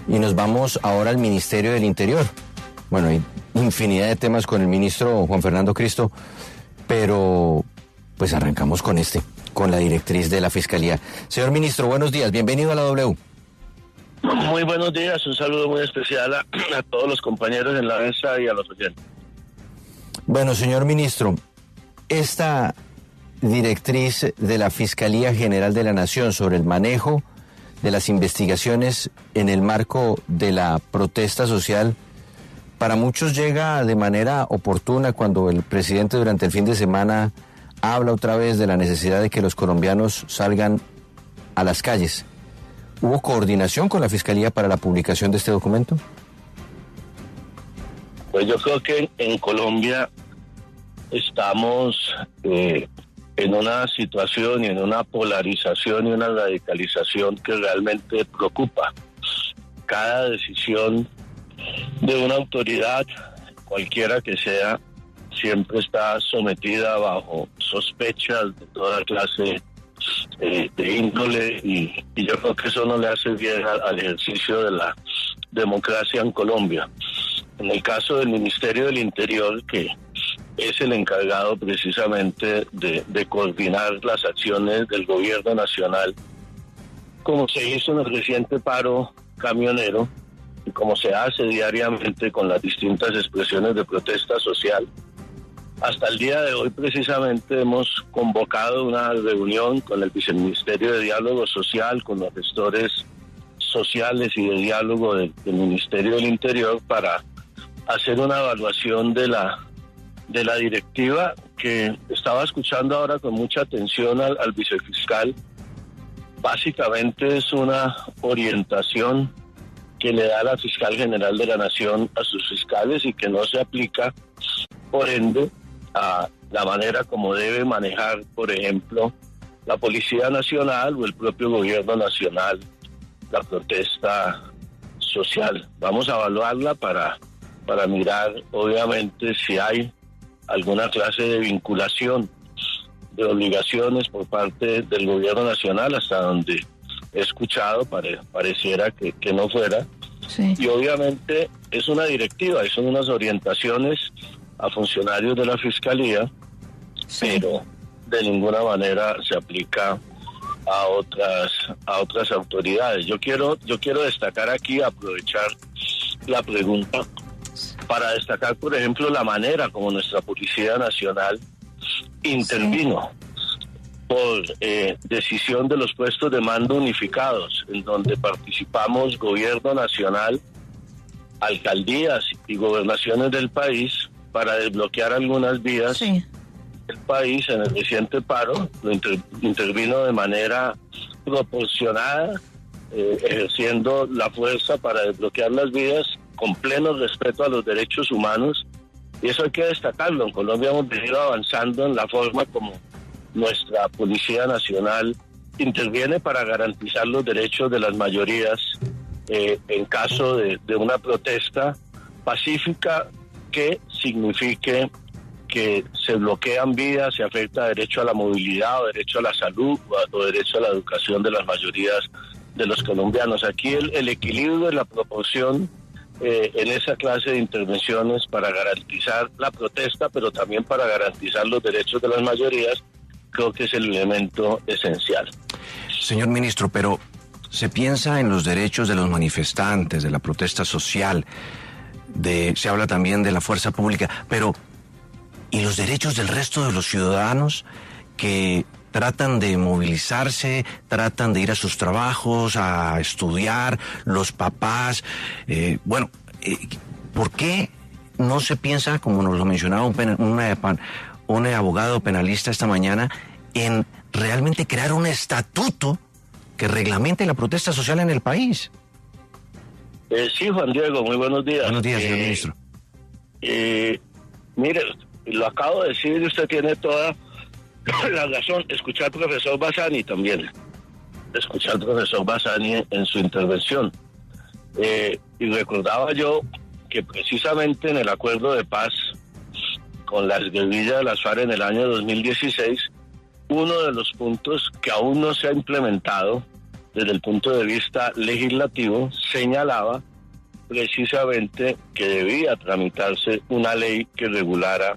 Y nos vamos ahora al Ministerio del Interior. Bueno, hay infinidad de temas con el ministro Juan Fernando Cristo, pero pues arrancamos con la directriz de la Fiscalía. Señor ministro, buenos días, bienvenido a la W. Muy buenos días, un saludo muy especial a todos los compañeros en la mesa y a los oyentes. Bueno, señor ministro, esta directriz de la Fiscalía General de la Nación sobre el manejo de las investigaciones en el marco de la protesta social, para muchos llega de manera oportuna cuando el presidente durante el fin de semana habla otra vez de la necesidad de que los colombianos salgan a las calles. ¿Hubo coordinación con la Fiscalía para la publicación de este documento? Pues yo creo que en Colombia estamos en una situación y en una polarización y una radicalización que realmente preocupa. Cada decisión de una autoridad, cualquiera que sea, siempre está sometida bajo sospechas de toda clase de índole y yo creo que eso no le hace bien al ejercicio de la democracia en Colombia. En el caso del Ministerio del Interior, que es el encargado precisamente de coordinar las acciones del gobierno nacional, como se hizo en el reciente paro camionero y como se hace diariamente con las distintas expresiones de protesta social, hasta el día de hoy precisamente hemos convocado una reunión con el Viceministerio de Diálogo Social, con los gestores sociales y de diálogo del Ministerio del Interior para hacer una evaluación de la directiva que estaba escuchando ahora con mucha atención al vicefiscal. Básicamente es una orientación que le da la Fiscal General de la Nación a sus fiscales y que no se aplica, por ende, a la manera como debe manejar, por ejemplo, la Policía Nacional o el propio Gobierno Nacional la protesta social. Vamos a evaluarla para mirar, obviamente, si hay alguna clase de vinculación de obligaciones por parte del Gobierno Nacional, hasta donde he escuchado, pareciera que no fuera. Sí. Y obviamente es una directiva, son unas orientaciones a funcionarios de la Fiscalía, sí, pero de ninguna manera se aplica a otras autoridades. Yo quiero destacar aquí, aprovechar la pregunta para destacar, por ejemplo, la manera como nuestra Policía Nacional intervino, sí, por decisión de los puestos de mando unificados, en donde participamos Gobierno Nacional, alcaldías y gobernaciones del país para desbloquear algunas vías, sí, del país. En el reciente paro lo intervino de manera proporcionada, ejerciendo la fuerza para desbloquear las vías con pleno respeto a los derechos humanos, y eso hay que destacarlo. En Colombia hemos venido avanzando en la forma como nuestra Policía Nacional interviene para garantizar los derechos de las mayorías en caso de una protesta pacífica que signifique que se bloquean vías, se afecta derecho a la movilidad o derecho a la salud o derecho a la educación de las mayorías de los colombianos. Aquí el equilibrio de la proporción en esa clase de intervenciones para garantizar la protesta, pero también para garantizar los derechos de las mayorías, creo que es el elemento esencial. Señor ministro, pero se piensa en los derechos de los manifestantes, de la protesta social, se habla también de la fuerza pública, pero ¿y los derechos del resto de los ciudadanos que tratan de movilizarse, tratan de ir a sus trabajos, a estudiar, los papás? ¿Por qué no se piensa, como nos lo mencionaba un abogado penalista esta mañana, en realmente crear un estatuto que reglamente la protesta social en el país? Sí, Juan Diego, muy buenos días. Buenos días, señor ministro. Mire, lo acabo de decir y usted tiene toda la razón. Escuchar al profesor Bassani también. Escuchar al profesor Bassani en su intervención. Y recordaba yo que precisamente en el acuerdo de paz con las guerrillas de las FARC en el año 2016, uno de los puntos que aún no se ha implementado desde el punto de vista legislativo, señalaba precisamente que debía tramitarse una ley que regulara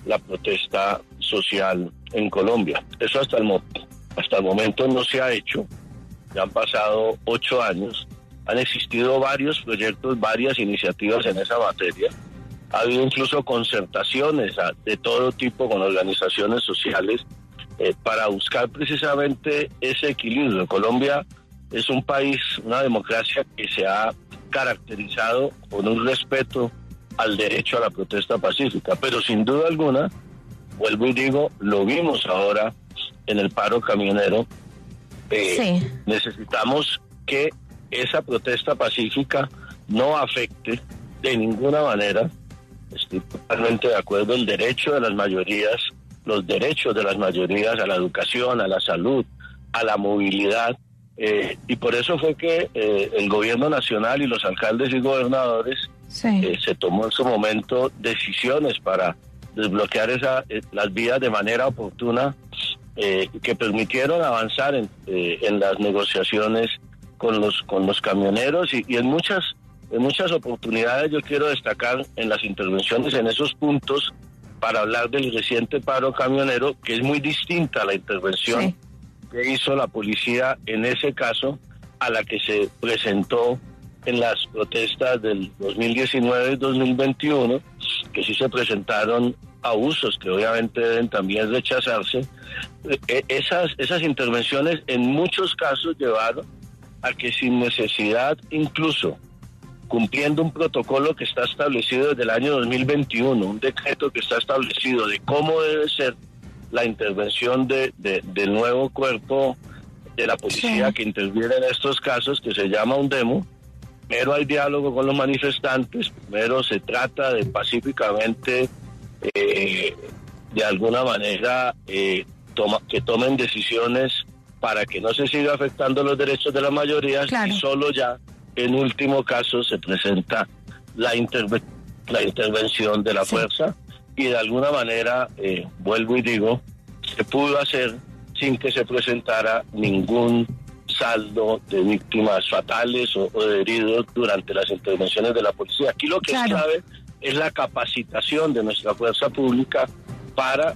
la protesta social en Colombia. Eso hasta el momento no se ha hecho. Ya han pasado 8 años. Han existido varios proyectos, varias iniciativas en esa materia. Ha habido incluso concertaciones de todo tipo con organizaciones sociales para buscar precisamente ese equilibrio. Colombia es un país, una democracia que se ha caracterizado por un respeto al derecho a la protesta pacífica, pero sin duda alguna, vuelvo y digo, lo vimos ahora en el paro camionero. Sí. Necesitamos que esa protesta pacífica no afecte de ninguna manera, estoy totalmente de acuerdo, el derecho de las mayorías, los derechos de las mayorías a la educación, a la salud, a la movilidad, y por eso fue que el gobierno nacional y los alcaldes y gobernadores se tomó en su momento decisiones para desbloquear las vías de manera oportuna, que permitieron avanzar en las negociaciones con los camioneros y en muchas oportunidades. Yo quiero destacar en las intervenciones en esos puntos para hablar del reciente paro camionero, que es muy distinta a la intervención que hizo la policía en ese caso a la que se presentó en las protestas del 2019 y 2021, que sí se presentaron abusos que obviamente deben también rechazarse. Esas intervenciones en muchos casos llevaron a que sin necesidad, incluso cumpliendo un protocolo que está establecido desde el año 2021, un decreto que está establecido de cómo debe ser la intervención del nuevo cuerpo de la policía que interviene en estos casos, que se llama UNDEMO. Primero hay diálogo con los manifestantes, primero se trata de pacíficamente, de alguna manera, que tomen decisiones para que no se siga afectando los derechos de las mayorías, y solo ya en último caso se presenta la intervención de la fuerza, y de alguna manera, vuelvo y digo, se pudo hacer sin que se presentara ningún saldo de víctimas fatales o de heridos durante las intervenciones de la policía. Aquí lo que es clave es la capacitación de nuestra fuerza pública para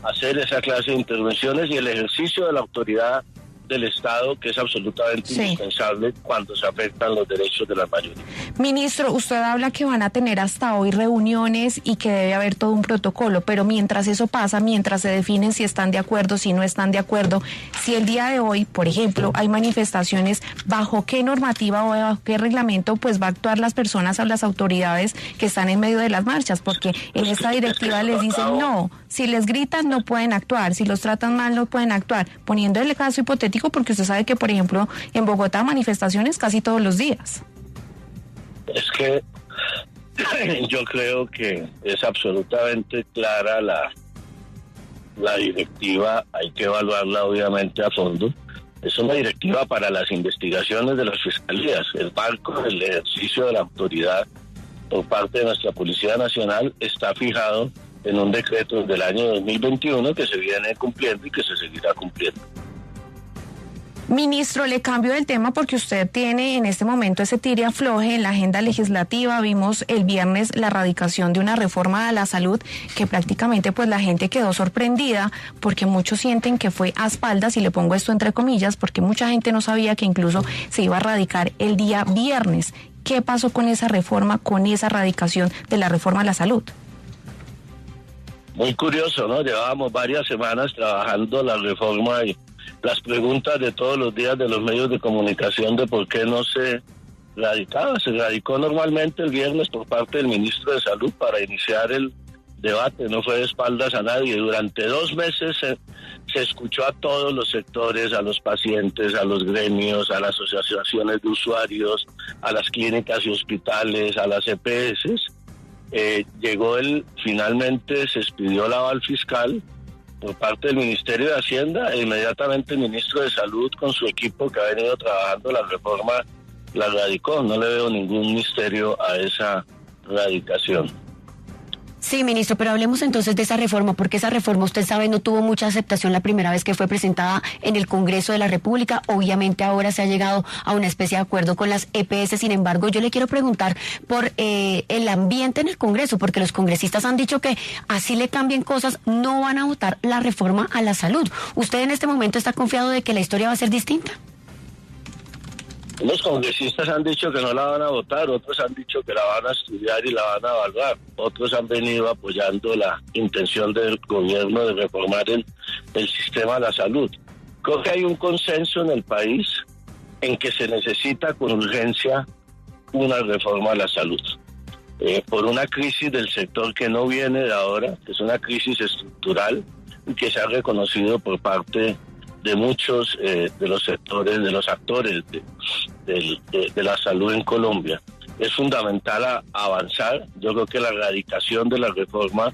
hacer esa clase de intervenciones y el ejercicio de la autoridad del Estado, que es absolutamente indispensable cuando se afectan los derechos de la mayoría. Ministro, usted habla que van a tener hasta hoy reuniones y que debe haber todo un protocolo, pero mientras eso pasa, mientras se definen si están de acuerdo, si no están de acuerdo, si el día de hoy, por ejemplo, hay manifestaciones, ¿bajo qué normativa o bajo qué reglamento pues va a actuar las personas o las autoridades que están en medio de las marchas? Porque en esta directiva les dicen no, si les gritan no pueden actuar, si los tratan mal no pueden actuar, poniendo el caso hipotético, porque usted sabe que, por ejemplo, en Bogotá manifestaciones casi todos los días. Es que yo creo que es absolutamente clara la directiva, hay que evaluarla obviamente a fondo. Es una directiva para las investigaciones de las fiscalías. El marco del ejercicio de la autoridad por parte de nuestra Policía Nacional está fijado en un decreto del año 2021 que se viene cumpliendo y que se seguirá cumpliendo. Ministro, le cambio del tema porque usted tiene en este momento ese tire afloje en la agenda legislativa. Vimos el viernes la radicación de una reforma a la salud que prácticamente pues la gente quedó sorprendida porque muchos sienten que fue a espaldas, y le pongo esto entre comillas porque mucha gente no sabía que incluso se iba a radicar el día viernes. ¿Qué pasó con esa reforma, con esa radicación de la reforma a la salud? Muy curioso, ¿no? Llevábamos varias semanas trabajando la reforma y las preguntas de todos los días de los medios de comunicación de por qué no se radicaba. Se radicó normalmente el viernes por parte del ministro de Salud para iniciar el debate, no fue de espaldas a nadie. Durante 2 meses se escuchó a todos los sectores, a los pacientes, a los gremios, a las asociaciones de usuarios, a las clínicas y hospitales, a las EPS. Finalmente se expidió la aval fiscal por parte del Ministerio de Hacienda, e inmediatamente el ministro de Salud con su equipo que ha venido trabajando la reforma la radicó. No le veo ningún misterio a esa radicación. Sí, ministro, pero hablemos entonces de esa reforma, porque esa reforma, usted sabe, no tuvo mucha aceptación la primera vez que fue presentada en el Congreso de la República. Obviamente ahora se ha llegado a una especie de acuerdo con las EPS. Sin embargo, yo le quiero preguntar por el ambiente en el Congreso, porque los congresistas han dicho que así le cambien cosas, no van a votar la reforma a la salud. ¿Usted en este momento está confiado de que la historia va a ser distinta? Los congresistas han dicho que no la van a votar, otros han dicho que la van a estudiar y la van a evaluar, otros han venido apoyando la intención del gobierno de reformar el sistema de la salud. Creo que hay un consenso en el país en que se necesita con urgencia una reforma a la salud. Por una crisis del sector que no viene de ahora, que es una crisis estructural y que se ha reconocido por parte de muchos de los sectores, de los actores de la salud en Colombia. Es fundamental avanzar. Yo creo que la erradicación de la reforma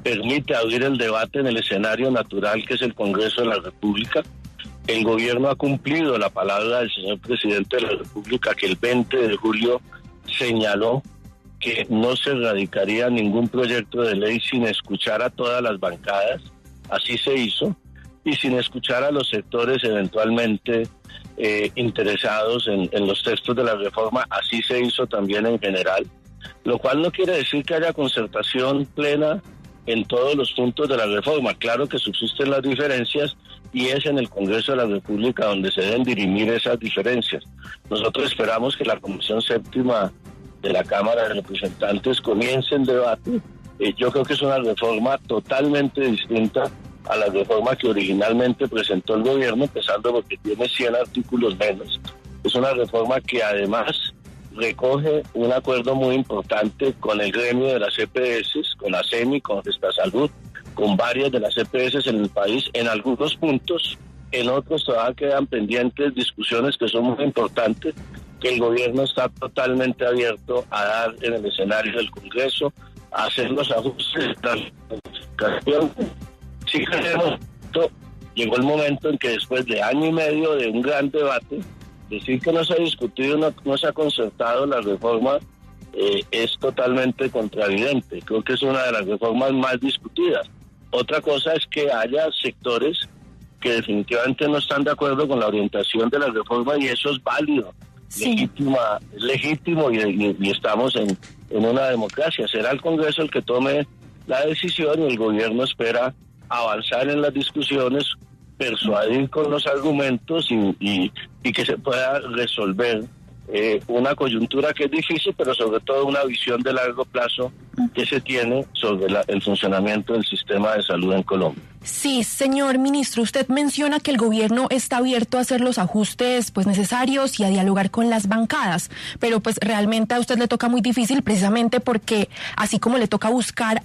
permite abrir el debate en el escenario natural que es el Congreso de la República. El gobierno ha cumplido la palabra del señor presidente de la República, que el 20 de julio señaló que no se erradicaría ningún proyecto de ley sin escuchar a todas las bancadas. Así se hizo. Y sin escuchar a los sectores eventualmente interesados en los textos de la reforma, así se hizo también en general, lo cual no quiere decir que haya concertación plena en todos los puntos de la reforma. Claro que subsisten las diferencias y es en el Congreso de la República donde se deben dirimir esas diferencias. Nosotros esperamos que la Comisión Séptima de la Cámara de Representantes comience el debate. Yo creo que es una reforma totalmente distinta a la reforma que originalmente presentó el gobierno, empezando porque tiene 100 artículos menos. Es una reforma que además recoge un acuerdo muy importante con el gremio de las EPS, con la CEMI, con Gestasalud, con varias de las EPS en el país, en algunos puntos, en otros todavía quedan pendientes discusiones que son muy importantes, que el gobierno está totalmente abierto a dar en el escenario del Congreso, a hacer los ajustes. Sí creemos, llegó el momento en que después de año y medio de un gran debate, decir que no se ha discutido, no se ha concertado la reforma, es totalmente contravidente. Creo que es una de las reformas más discutidas. Otra cosa es que haya sectores que definitivamente no están de acuerdo con la orientación de la reforma y eso es válido, sí. legítimo y estamos en una democracia. Será el Congreso el que tome la decisión y el gobierno espera avanzar en las discusiones, persuadir con los argumentos y que se pueda resolver una coyuntura que es difícil, pero sobre todo una visión de largo plazo que se tiene sobre el funcionamiento del sistema de salud en Colombia. Sí, señor ministro, usted menciona que el gobierno está abierto a hacer los ajustes necesarios y a dialogar con las bancadas, pero realmente a usted le toca muy difícil precisamente porque así como le toca buscar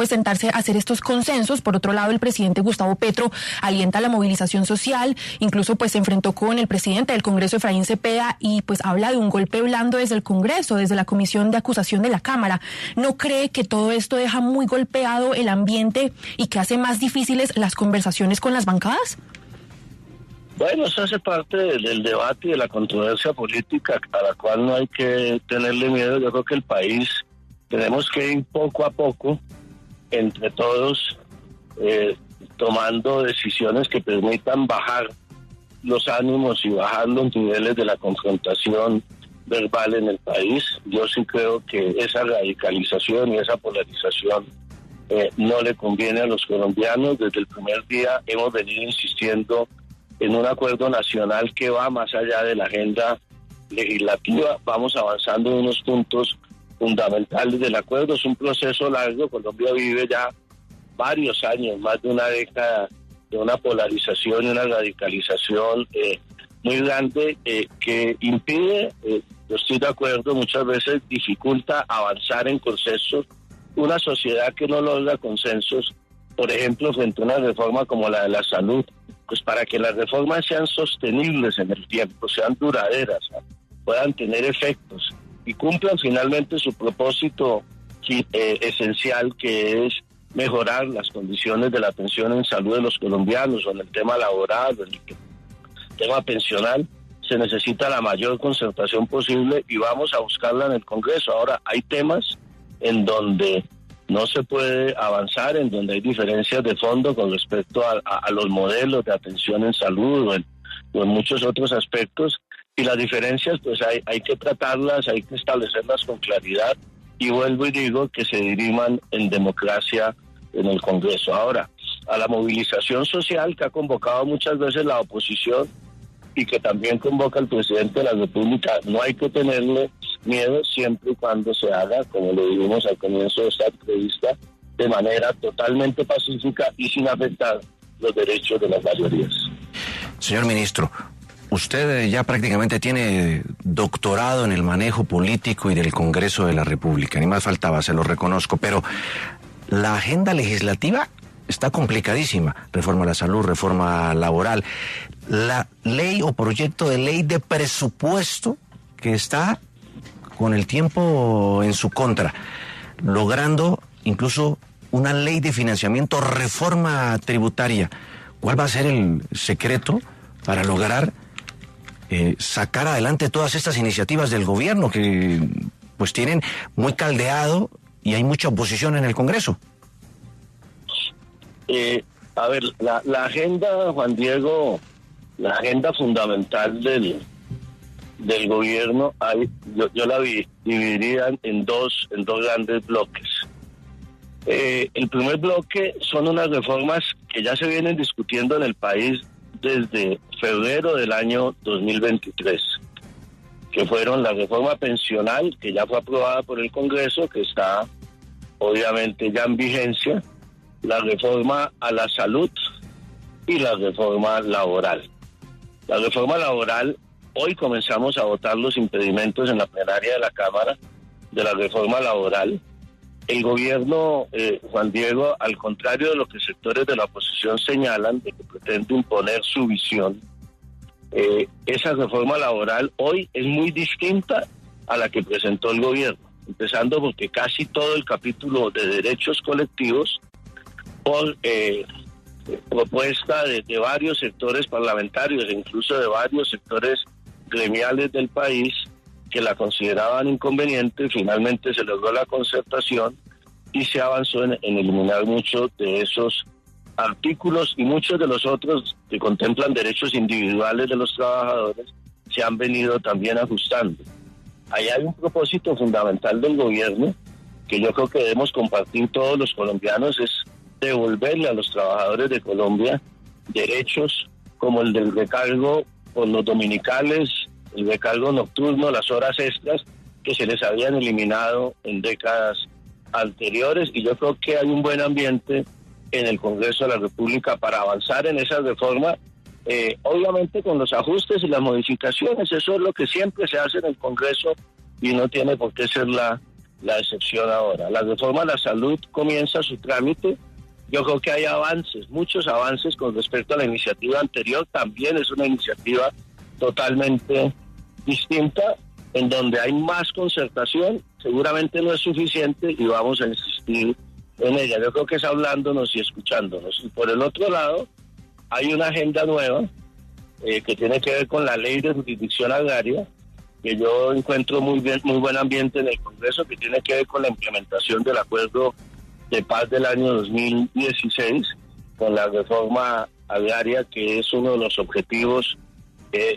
sentarse a hacer estos consensos, por otro lado el presidente Gustavo Petro alienta la movilización social, incluso se enfrentó con el presidente del Congreso, Efraín Cepeda, y habla de un golpe blando desde el Congreso, desde la Comisión de Acusación de la Cámara. ¿No cree que todo esto deja muy golpeado el ambiente y que hace más difíciles las conversaciones con las bancadas? Bueno, eso hace parte del debate y de la controversia política a la cual no hay que tenerle miedo. Yo creo que el país tenemos que ir poco a poco, entre todos, tomando decisiones que permitan bajar los ánimos y bajar los niveles de la confrontación verbal en el país. Yo sí creo que esa radicalización y esa polarización no le conviene a los colombianos. Desde el primer día hemos venido insistiendo en un acuerdo nacional que va más allá de la agenda legislativa. Vamos avanzando en unos puntos fundamentales del acuerdo. Es un proceso largo. Colombia vive ya varios años, más de una década, de una polarización y una radicalización muy grande que impide, yo estoy de acuerdo, muchas veces dificulta avanzar en consensos. Una sociedad que no logra consensos, por ejemplo, frente a una reforma como la de la salud, pues para que las reformas sean sostenibles en el tiempo, sean duraderas, puedan tener efectos y cumplan finalmente su propósito esencial, que es mejorar las condiciones de la atención en salud de los colombianos, o en el tema laboral, o en el tema pensional, se necesita la mayor concertación posible y vamos a buscarla en el Congreso. Ahora, hay temas en donde No se puede avanzar en donde hay diferencias de fondo con respecto a los modelos de atención en salud o en muchos otros aspectos, y las diferencias pues hay que tratarlas, hay que establecerlas con claridad, y vuelvo y digo que se diriman en democracia en el Congreso. Ahora, a la movilización social que ha convocado muchas veces la oposición y que también convoca el presidente de la República, no hay que tenerle miedo siempre y cuando se haga, como lo dijimos al comienzo de esta entrevista, de manera totalmente pacífica y sin afectar los derechos de las mayorías. Señor ministro, usted ya prácticamente tiene doctorado en el manejo político y del Congreso de la República, ni más faltaba, se lo reconozco, pero la agenda legislativa está complicadísima. Reforma a la salud, reforma laboral, la ley o proyecto de ley de presupuesto que está con el tiempo en su contra, logrando incluso una ley de financiamiento, reforma tributaria. ¿Cuál va a ser el secreto para lograr sacar adelante todas estas iniciativas del gobierno que pues tienen muy caldeado y hay mucha oposición en el Congreso? A ver, la agenda, Juan Diego, la agenda fundamental del gobierno, yo la dividiría en dos grandes bloques. El primer bloque son unas reformas que ya se vienen discutiendo en el país desde febrero del año 2023, que fueron la reforma pensional, que ya fue aprobada por el Congreso, que está obviamente ya en vigencia, la reforma a la salud y la reforma laboral. La reforma laboral, hoy comenzamos a votar los impedimentos en la plenaria de la Cámara de la reforma laboral. El gobierno, Juan Diego, al contrario de lo que sectores de la oposición señalan, de que pretende imponer su visión, esa reforma laboral hoy es muy distinta a la que presentó el gobierno, empezando porque casi todo el capítulo de derechos colectivos, por propuesta de varios sectores parlamentarios e incluso de varios sectores gremiales del país que la consideraban inconveniente, finalmente se logró la concertación y se avanzó en eliminar muchos de esos artículos, y muchos de los otros que contemplan derechos individuales de los trabajadores se han venido también ajustando. Ahí hay un propósito fundamental del gobierno que yo creo que debemos compartir todos los colombianos, es devolverle a los trabajadores de Colombia derechos como el del recargo por los dominicales, el recargo nocturno, las horas extras que se les habían eliminado en décadas anteriores, y yo creo que hay un buen ambiente en el Congreso de la República para avanzar en esa reforma, obviamente con los ajustes y las modificaciones. Eso es lo que siempre se hace en el Congreso y no tiene por qué ser la excepción ahora. La reforma a la salud comienza su trámite. Yo creo que hay avances, muchos avances con respecto a la iniciativa anterior. También es una iniciativa totalmente distinta, en donde hay más concertación. Seguramente no es suficiente y vamos a insistir en ella. Yo creo que es hablándonos y escuchándonos. Y por el otro lado, hay una agenda nueva que tiene que ver con la ley de jurisdicción agraria, que yo encuentro muy buen ambiente en el Congreso, que tiene que ver con la implementación del acuerdo de paz del año 2016, con la reforma agraria, que es uno de los objetivos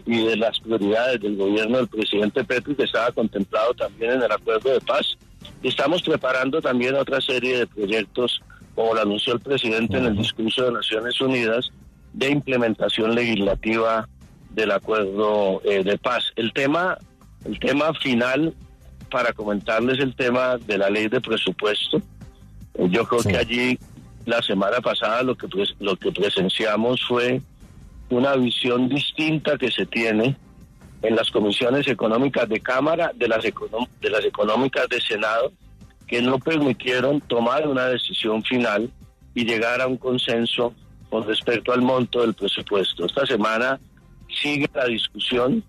y de las prioridades del gobierno del presidente Petro, que estaba contemplado también en el acuerdo de paz. Y estamos preparando también otra serie de proyectos, como lo anunció el presidente en el discurso de Naciones Unidas, de implementación legislativa del acuerdo de paz. El tema final, para comentarles el tema de la ley de presupuesto. Yo creo que allí la semana pasada lo que presenciamos fue una visión distinta que se tiene en las comisiones económicas de Cámara, de las económicas de Senado, que no permitieron tomar una decisión final y llegar a un consenso con respecto al monto del presupuesto. Esta semana sigue la discusión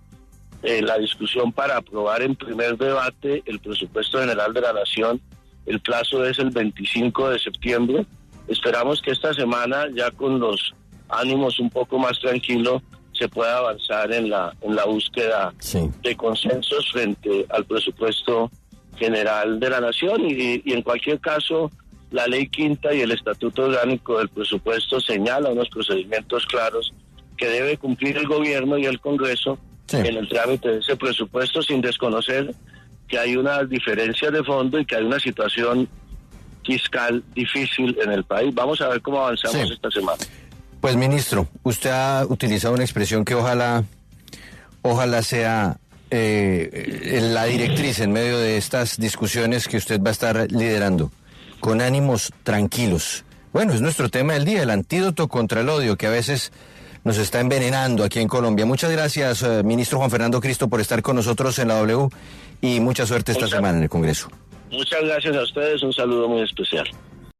para aprobar en primer debate el presupuesto general de la Nación. El plazo es el 25 de septiembre. Esperamos que esta semana, ya con los ánimos un poco más tranquilos, se pueda avanzar en la búsqueda de consensos frente al presupuesto general de la Nación, y en cualquier caso la ley quinta y el estatuto orgánico del presupuesto señala unos procedimientos claros que debe cumplir el gobierno y el Congreso en el trámite de ese presupuesto, sin desconocer que hay unas diferencias de fondo y que hay una situación fiscal difícil en el país. Vamos a ver cómo avanzamos esta semana. Pues, ministro, usted ha utilizado una expresión que ojalá sea la directriz en medio de estas discusiones que usted va a estar liderando, con ánimos tranquilos. Bueno, es nuestro tema del día, el antídoto contra el odio que a veces nos está envenenando aquí en Colombia. Muchas gracias, ministro Juan Fernando Cristo, por estar con nosotros en la W y mucha suerte esta semana en el Congreso. Muchas gracias a ustedes, un saludo muy especial.